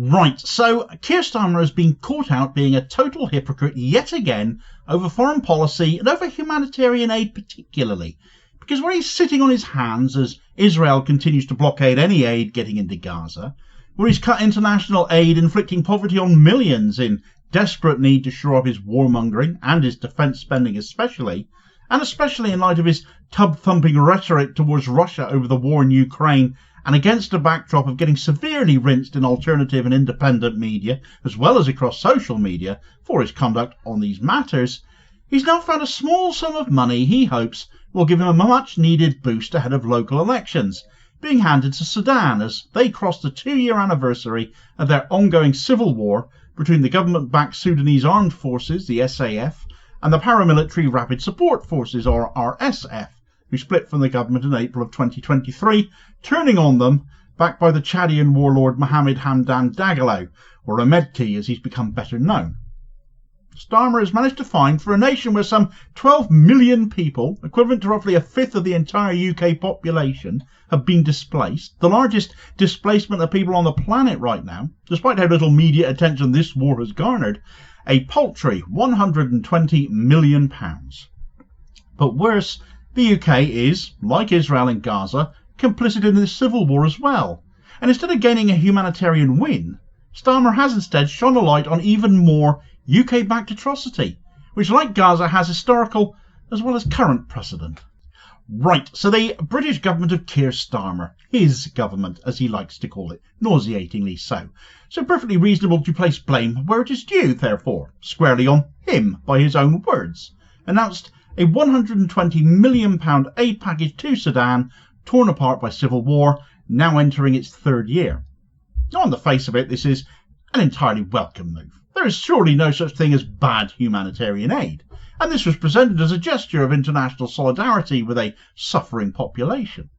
Right, so Keir Starmer has been caught out being a total hypocrite yet again over foreign policy and over humanitarian aid particularly, because where he's sitting on his hands as Israel continues to blockade any aid getting into Gaza, where he's cut international aid inflicting poverty on millions in desperate need to shore up his warmongering and his defence spending especially, and especially in light of his tub-thumping rhetoric towards Russia over the war in Ukraine, and against a backdrop of getting severely rinsed in alternative and independent media, as well as across social media, for his conduct on these matters, he's now found a small sum of money he hopes will give him a much-needed boost ahead of local elections, being handed to Sudan as they cross the 2-year anniversary of their ongoing civil war between the government-backed Sudanese Armed Forces, the SAF, and the paramilitary Rapid Support Forces, or RSF, who split from the government in April of 2023, turning on them, backed by the Chadian warlord Mohammed Hamdan Dagalo, or Ahmedki as he's become better known. Starmer has managed to find, for a nation where some 12 million people, equivalent to roughly a fifth of the entire UK population, have been displaced, the largest displacement of people on the planet right now, despite how little media attention this war has garnered, a paltry £120 million. But worse, the UK is, like Israel and Gaza, complicit in this civil war as well. And instead of gaining a humanitarian win, Starmer has instead shone a light on even more UK-backed atrocity, which, like Gaza, has historical as well as current precedent. Right, so the British government of Keir Starmer, his government as he likes to call it, nauseatingly so perfectly reasonable to place blame where it is due, therefore, squarely on him by his own words, announced a £120 million aid package to Sudan, torn apart by civil war, now entering its 3rd year. Now, on the face of it, this is an entirely welcome move. There is surely no such thing as bad humanitarian aid, and this was presented as a gesture of international solidarity with a suffering population.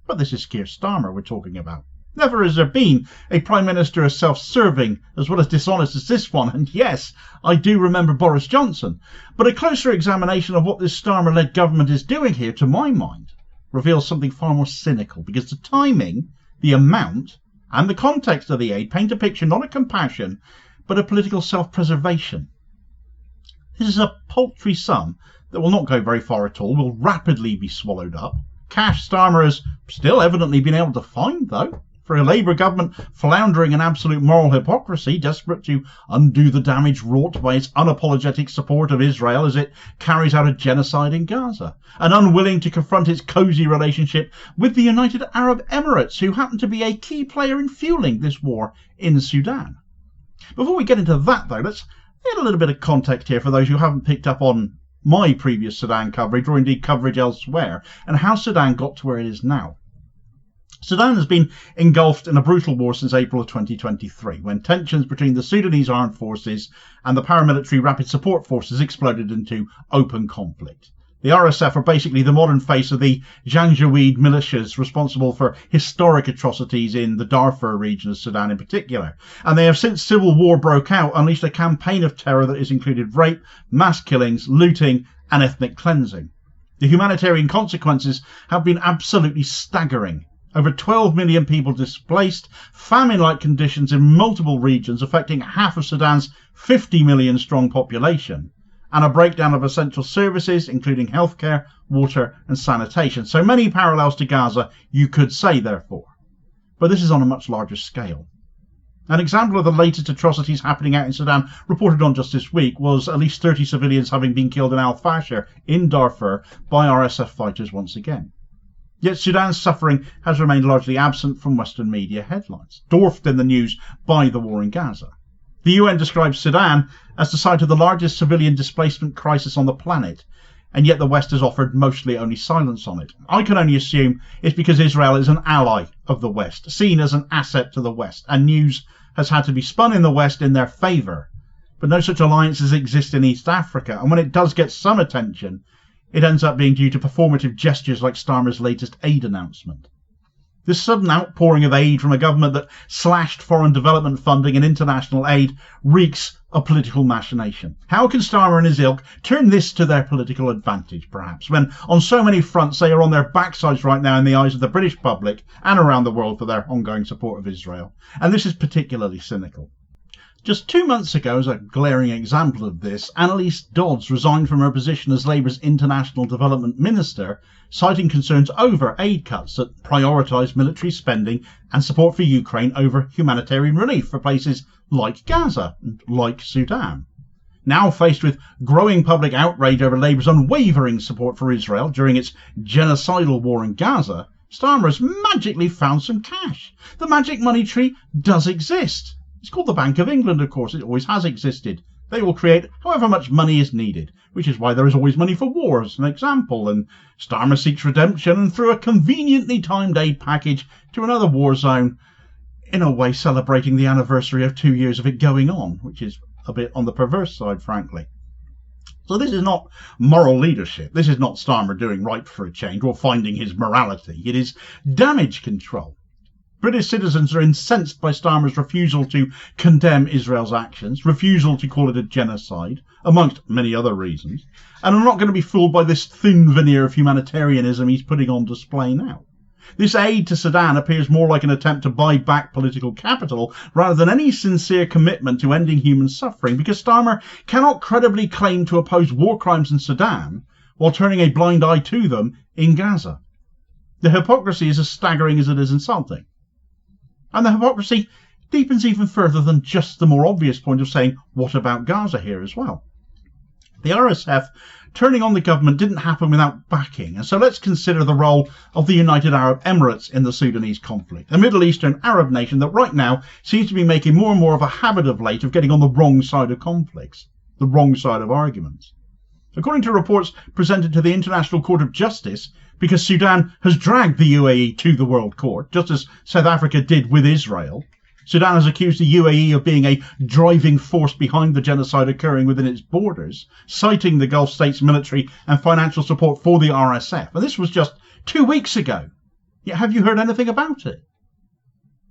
But this is Keir Starmer we're talking about. Never has there been a Prime Minister as self-serving as well as dishonest as this one, and yes, I do remember Boris Johnson, but a closer examination of what this Starmer-led government is doing here, to my mind, reveals something far more cynical, because the timing, the amount, and the context of the aid paint a picture not of compassion, but of political self-preservation. This is a paltry sum that will not go very far at all, will rapidly be swallowed up. Cash Starmer has still evidently been able to find, though, for a Labour government floundering in absolute moral hypocrisy, desperate to undo the damage wrought by its unapologetic support of Israel as it carries out a genocide in Gaza, and unwilling to confront its cosy relationship with the United Arab Emirates, who happen to be a key player in fueling this war in Sudan. Before we get into that, though, let's get a little bit of context here for those who haven't picked up on my previous Sudan coverage, or indeed coverage elsewhere, and how Sudan got to where it is now. Sudan has been engulfed in a brutal war since April of 2023, when tensions between the Sudanese Armed Forces and the paramilitary Rapid Support Forces exploded into open conflict. The RSF are basically the modern face of the Janjaweed militias responsible for historic atrocities in the Darfur region of Sudan in particular, and they have, since civil war broke out, unleashed a campaign of terror that has included rape, mass killings, looting and ethnic cleansing. The humanitarian consequences have been absolutely staggering. Over 12 million people displaced, famine-like conditions in multiple regions affecting half of Sudan's 50 million strong population, and a breakdown of essential services, including healthcare, water and sanitation. So many parallels to Gaza, you could say, therefore. But this is on a much larger scale. An example of the latest atrocities happening out in Sudan, reported on just this week, was at least 30 civilians having been killed in Al-Fasher in Darfur by RSF fighters once again. Yet Sudan's suffering has remained largely absent from Western media headlines, dwarfed in the news by the war in Gaza. The UN describes Sudan as the site of the largest civilian displacement crisis on the planet, and yet the West has offered mostly only silence on it. I can only assume it's because Israel is an ally of the West, seen as an asset to the West, and news has had to be spun in the West in their favour. But no such alliances exist in East Africa, and when it does get some attention, it ends up being due to performative gestures like Starmer's latest aid announcement. This sudden outpouring of aid from a government that slashed foreign development funding and international aid reeks a political machination? How can Starmer and his ilk turn this to their political advantage, perhaps, when on so many fronts they are on their backsides right now in the eyes of the British public and around the world for their ongoing support of Israel? And this is particularly cynical. Just 2 months ago, as a glaring example of this, Annalise Dodds resigned from her position as Labour's International Development Minister, citing concerns over aid cuts that prioritise military spending and support for Ukraine over humanitarian relief for places like Gaza and like Sudan. Now faced with growing public outrage over Labour's unwavering support for Israel during its genocidal war in Gaza, Starmer has magically found some cash. The magic money tree does exist. It's called the Bank of England, of course. It always has existed. They will create however much money is needed, which is why there is always money for war, as an example. And Starmer seeks redemption and through a conveniently timed aid package to another war zone, in a way celebrating the anniversary of 2 years of it going on, which is a bit on the perverse side, frankly. So this is not moral leadership. This is not Starmer doing right for a change or finding his morality. It is damage control. British citizens are incensed by Starmer's refusal to condemn Israel's actions, refusal to call it a genocide, amongst many other reasons, and are not going to be fooled by this thin veneer of humanitarianism he's putting on display now. This aid to Sudan appears more like an attempt to buy back political capital rather than any sincere commitment to ending human suffering, because Starmer cannot credibly claim to oppose war crimes in Sudan while turning a blind eye to them in Gaza. The hypocrisy is as staggering as it is insulting. And the hypocrisy deepens even further than just the more obvious point of saying, what about Gaza here as well? The RSF turning on the government didn't happen without backing, and so let's consider the role of the United Arab Emirates in the Sudanese conflict, a Middle Eastern Arab nation that right now seems to be making more and more of a habit of late of getting on the wrong side of conflicts, the wrong side of arguments. According to reports presented to the International Court of Justice, because Sudan has dragged the UAE to the World Court, just as South Africa did with Israel, Sudan has accused the UAE of being a driving force behind the genocide occurring within its borders, citing the Gulf states' military and financial support for the RSF. And this was just 2 weeks ago. Yet have you heard anything about it?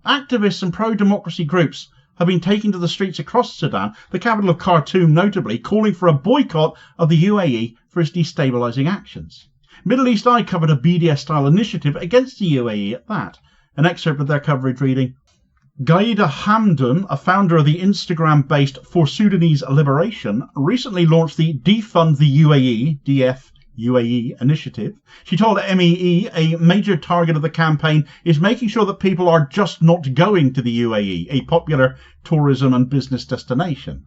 Activists and pro-democracy groups have been taking to the streets across Sudan, the capital of Khartoum notably, calling for a boycott of the UAE for its destabilising actions. Middle East Eye covered a BDS-style initiative against the UAE at that. An excerpt of their coverage reading, Gaida Hamdan, a founder of the Instagram-based For Sudanese Liberation, recently launched the Defund the UAE, DF-UAE initiative. She told MEE a major target of the campaign is making sure that people are just not going to the UAE, a popular tourism and business destination.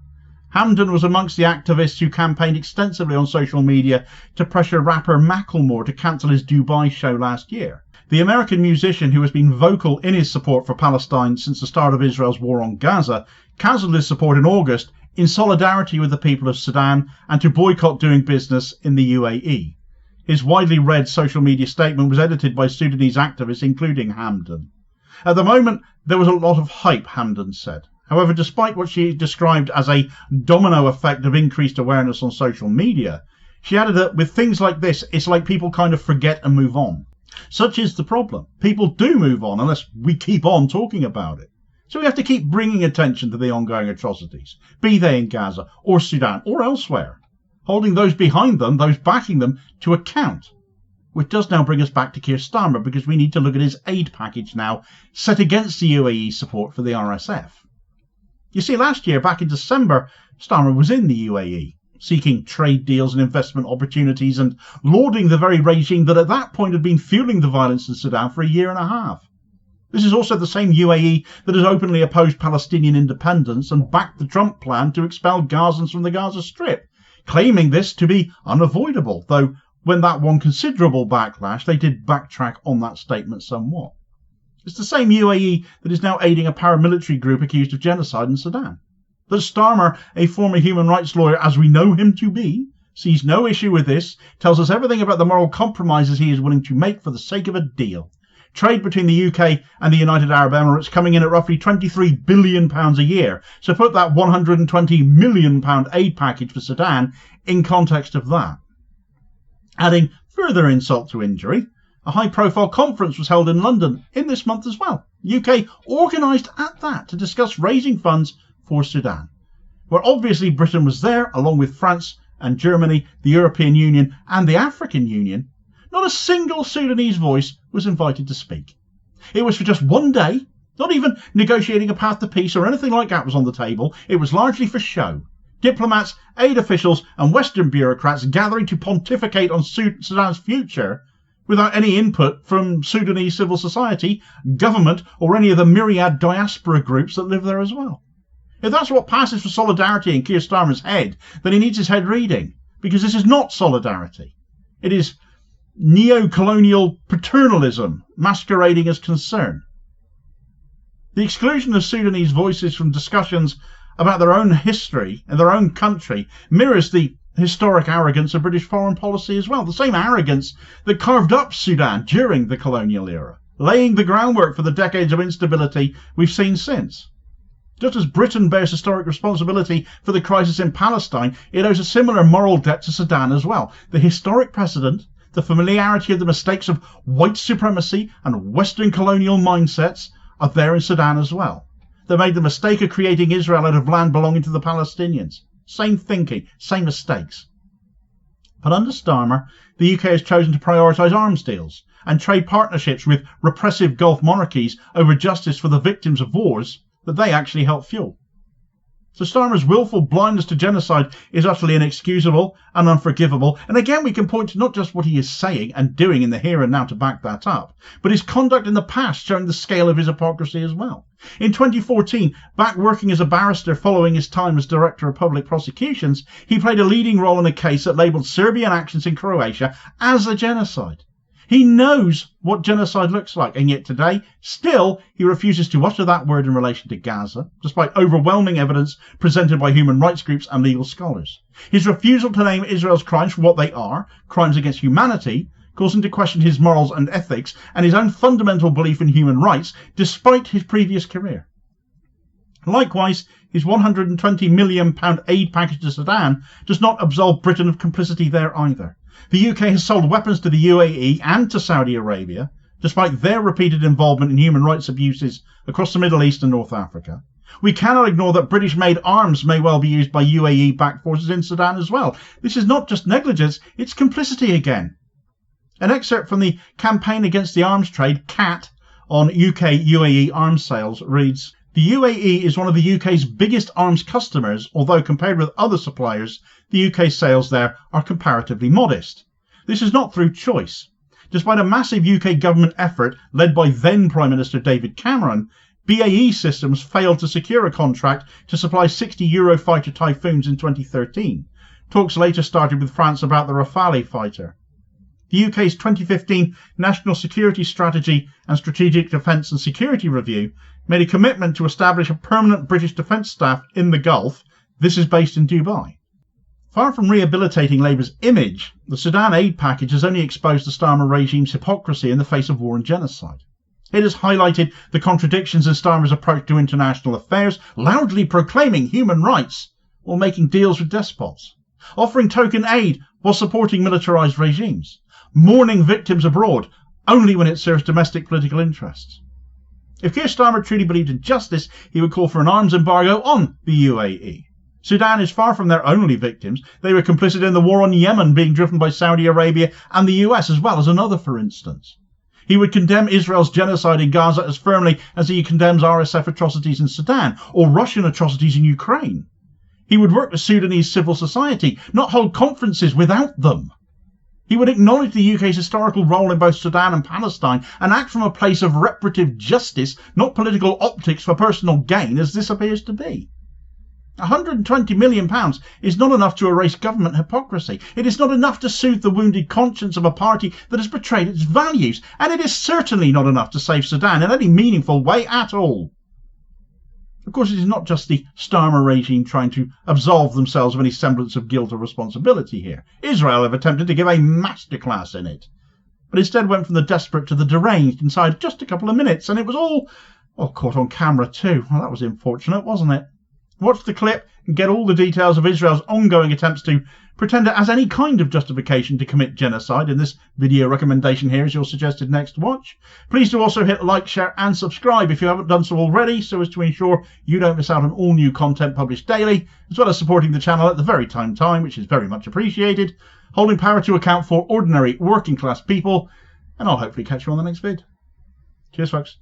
Hamdan was amongst the activists who campaigned extensively on social media to pressure rapper Macklemore to cancel his Dubai show last year. The American musician, who has been vocal in his support for Palestine since the start of Israel's war on Gaza, cancelled his support in August in solidarity with the people of Sudan and to boycott doing business in the UAE. His widely read social media statement was edited by Sudanese activists, including Hamdan. At the moment, there was a lot of hype, Hamdan said. However, despite what she described as a domino effect of increased awareness on social media, she added that with things like this, it's like people kind of forget and move on. Such is the problem. People do move on unless we keep on talking about it. So we have to keep bringing attention to the ongoing atrocities, be they in Gaza or Sudan or elsewhere, holding those behind them, those backing them, to account. Which does now bring us back to Keir Starmer, because we need to look at his aid package now, set against the UAE support for the RSF. You see, last year, back in December, Starmer was in the UAE, seeking trade deals and investment opportunities and lauding the very regime that at that point had been fueling the violence in Sudan for a year and a half. This is also the same UAE that has openly opposed Palestinian independence and backed the Trump plan to expel Gazans from the Gaza Strip, claiming this to be unavoidable, though when that won considerable backlash, they did backtrack on that statement somewhat. It's the same UAE that is now aiding a paramilitary group accused of genocide in Sudan. That Starmer, a former human rights lawyer as we know him to be, sees no issue with this, tells us everything about the moral compromises he is willing to make for the sake of a deal. Trade between the UK and the United Arab Emirates coming in at roughly £23 billion a year. So put that £120 million aid package for Sudan in context of that. Adding further insult to injury, a high-profile conference was held in London in this month as well. UK organised at that to discuss raising funds for Sudan. where obviously Britain was there, along with France and Germany, the European Union and the African Union, not a single Sudanese voice was invited to speak. It was for just one day, not even negotiating a path to peace or anything like that was on the table. It was largely for show. Diplomats, aid officials and Western bureaucrats gathering to pontificate on Sudan's future without any input from Sudanese civil society, government or any of the myriad diaspora groups that live there as well. If that's what passes for solidarity in Keir Starmer's head, then he needs his head reading, because this is not solidarity. It is neo-colonial paternalism masquerading as concern. The exclusion of Sudanese voices from discussions about their own history and their own country mirrors the historic arrogance of British foreign policy as well, the same arrogance that carved up Sudan during the colonial era, laying the groundwork for the decades of instability we've seen since. Just as Britain bears historic responsibility for the crisis in Palestine, it owes a similar moral debt to Sudan as well. The historic precedent, the familiarity of the mistakes of white supremacy and Western colonial mindsets are there in Sudan as well. They made the mistake of creating Israel out of land belonging to the Palestinians. Same thinking, same mistakes. But under Starmer, the UK has chosen to prioritise arms deals and trade partnerships with repressive Gulf monarchies over justice for the victims of wars that they actually help fuel. So Starmer's willful blindness to genocide is utterly inexcusable and unforgivable, and again we can point to not just what he is saying and doing in the here and now to back that up, but his conduct in the past showing the scale of his hypocrisy as well. In 2014, back working as a barrister following his time as Director of Public Prosecutions, he played a leading role in a case that labelled Serbian actions in Croatia as a genocide. He knows what genocide looks like, and yet today, still, he refuses to utter that word in relation to Gaza, despite overwhelming evidence presented by human rights groups and legal scholars. His refusal to name Israel's crimes for what they are, crimes against humanity, calls into question his morals and ethics and his own fundamental belief in human rights, despite his previous career. Likewise, his £120 million aid package to Sudan does not absolve Britain of complicity there either. The UK has sold weapons to the UAE and to Saudi Arabia, despite their repeated involvement in human rights abuses across the Middle East and North Africa. We cannot ignore that British-made arms may well be used by UAE-backed forces in Sudan as well. This is not just negligence, it's complicity again. An excerpt from the Campaign Against the Arms Trade, CAT, on UK-UAE arms sales reads, "The UAE is one of the UK's biggest arms customers, although compared with other suppliers, the UK sales there are comparatively modest. This is not through choice. Despite a massive UK government effort led by then Prime Minister David Cameron, BAE Systems failed to secure a contract to supply 60 Eurofighter Typhoons in 2013. Talks later started with France about the Rafale fighter. The UK's 2015 National Security Strategy and Strategic Defence and Security Review made a commitment to establish a permanent British defence staff in the Gulf. This is based in Dubai. Far from rehabilitating Labour's image, the Sudan aid package has only exposed the Starmer regime's hypocrisy in the face of war and genocide. It has highlighted the contradictions in Starmer's approach to international affairs, loudly proclaiming human rights while making deals with despots, offering token aid while supporting militarised regimes, mourning victims abroad only when it serves domestic political interests. If Keir Starmer truly believed in justice, he would call for an arms embargo on the UAE. Sudan is far from their only victims. They were complicit in the war on Yemen being driven by Saudi Arabia and the US, as well as another, for instance. He would condemn Israel's genocide in Gaza as firmly as he condemns RSF atrocities in Sudan or Russian atrocities in Ukraine. He would work with Sudanese civil society, not hold conferences without them. He would acknowledge the UK's historical role in both Sudan and Palestine and act from a place of reparative justice, not political optics for personal gain, as this appears to be. £120 million is not enough to erase government hypocrisy. It is not enough to soothe the wounded conscience of a party that has betrayed its values. And it is certainly not enough to save Sudan in any meaningful way at all. Of course, it is not just the Starmer regime trying to absolve themselves of any semblance of guilt or responsibility here. Israel have attempted to give a masterclass in it, but instead went from the desperate to the deranged inside just a couple of minutes, and it was all caught on camera too. Well, that was unfortunate, wasn't it? Watch the clip and get all the details of Israel's ongoing attempts to pretend it has any kind of justification to commit genocide, and this video recommendation here is your suggested next watch. Please do also hit like, share and subscribe if you haven't done so already, so as to ensure you don't miss out on all new content published daily, as well as supporting the channel at the very time, which is very much appreciated, holding power to account for ordinary working class people, and I'll hopefully catch you on the next vid. Cheers folks.